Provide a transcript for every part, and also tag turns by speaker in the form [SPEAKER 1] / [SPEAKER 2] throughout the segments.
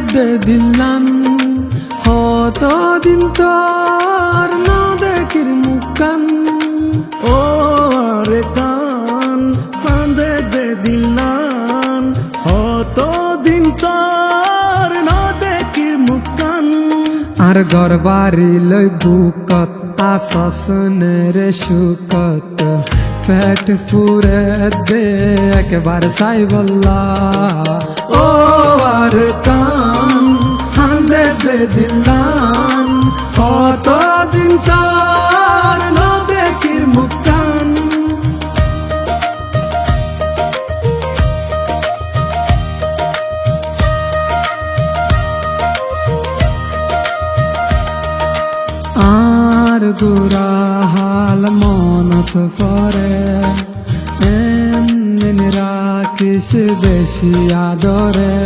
[SPEAKER 1] দে দিলান হত দিন তোর না দেখির মুখান
[SPEAKER 2] ও রে কান কান্দে দে দিলান হত দিন তোর না দেখির মুখান
[SPEAKER 1] আর ঘর বাড়ি লই বুকত আসনের সুকত ফ্যাট ফুরে দে একবার সাই বল্লা ও আর কান হান্দে দে দিলান কত দিন তার না দেখির মুখান আর গুরা হাল মনত পরে এমন রাখিস বেশি আদরে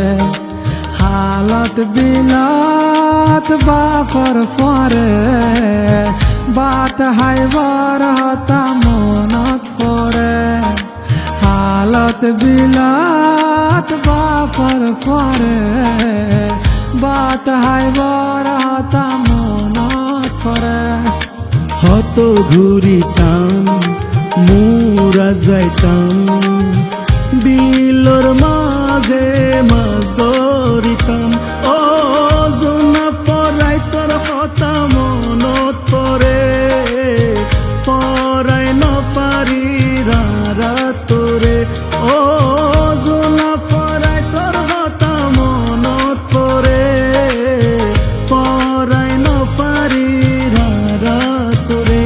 [SPEAKER 1] হালত বিলাত বাপর পরে বাত হাইবার হতা মনত পরে হালত বিলাত বাপর পরে বাত হাইবার হতা মনত পরে
[SPEAKER 2] হত ঘুরিতাম মুরা যাইতাম বিলর মাঝে মাছ ধরিতাম ও জোনা ফরাই তোর হতা মনত পরে ফরাই নফারি রারা তোরে ও জোনা ফরাই তোর হতা মনত পরে ফরাই নফারি রারা তোরে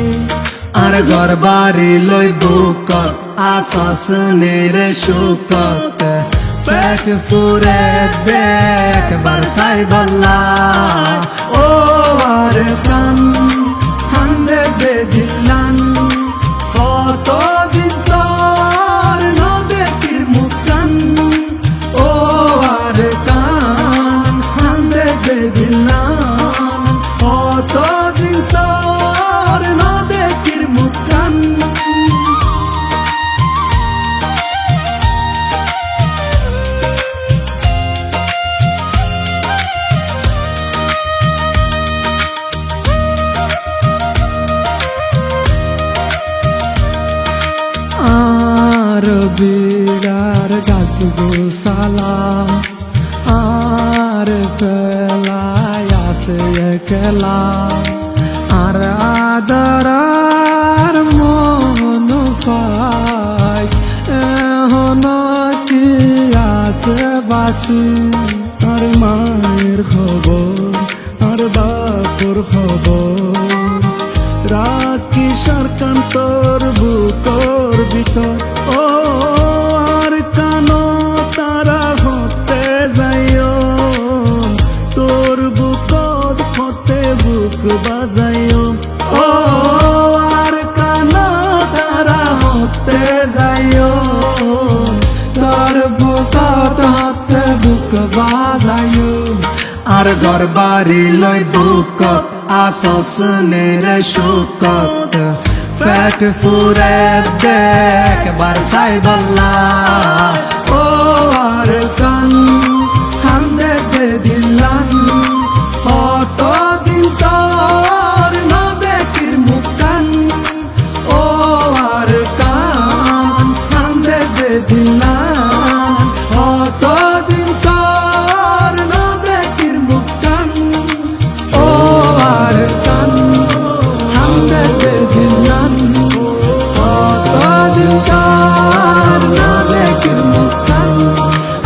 [SPEAKER 1] আর ঘর বাড়ি লই বুকত আসনের সুকত ফ্যাট ফুরে দেখ বার সাই বল্লা ও আর কান হান্দে দে দিলান কত দিন তোর না দেখির মুখান ও আর কান হান্দে দে দিলান কত দিন তোর না দেখির মুখান আর বিড়ার গাছ গোসালা আর ফেলায় আসে একলা আর আদরার মন পাই এখন কি আসে বাসি
[SPEAKER 2] আর মায়ের খবর আর বাপুর খবর রাখি সরকার তোর বুকর ভিতর ও আর কানো তারা হতে যাইও তোর বুকত হতে বুক বাজাইও
[SPEAKER 1] ও আর কানো তারা হতে যাইও তোর বুকত হতে বুক বাজাইও আর ঘর বাড়ি লই বুকত আসনের সুকত ফ্যাট ফুরে দেখ বার সাই বল্লা ও আর কান হান্দে দে দিলান কত দিন তোর না দেখির মুখান ও আর কান হান্দে দে দিলান কত দিন তোর না দেখির মুখান ও আর কান হান্দে দে দিলান কত দিন তোর না দেখির মুখান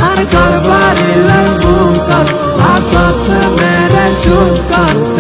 [SPEAKER 1] আর ঘর বাড়ি লই বুকত আসস মেরে সুকত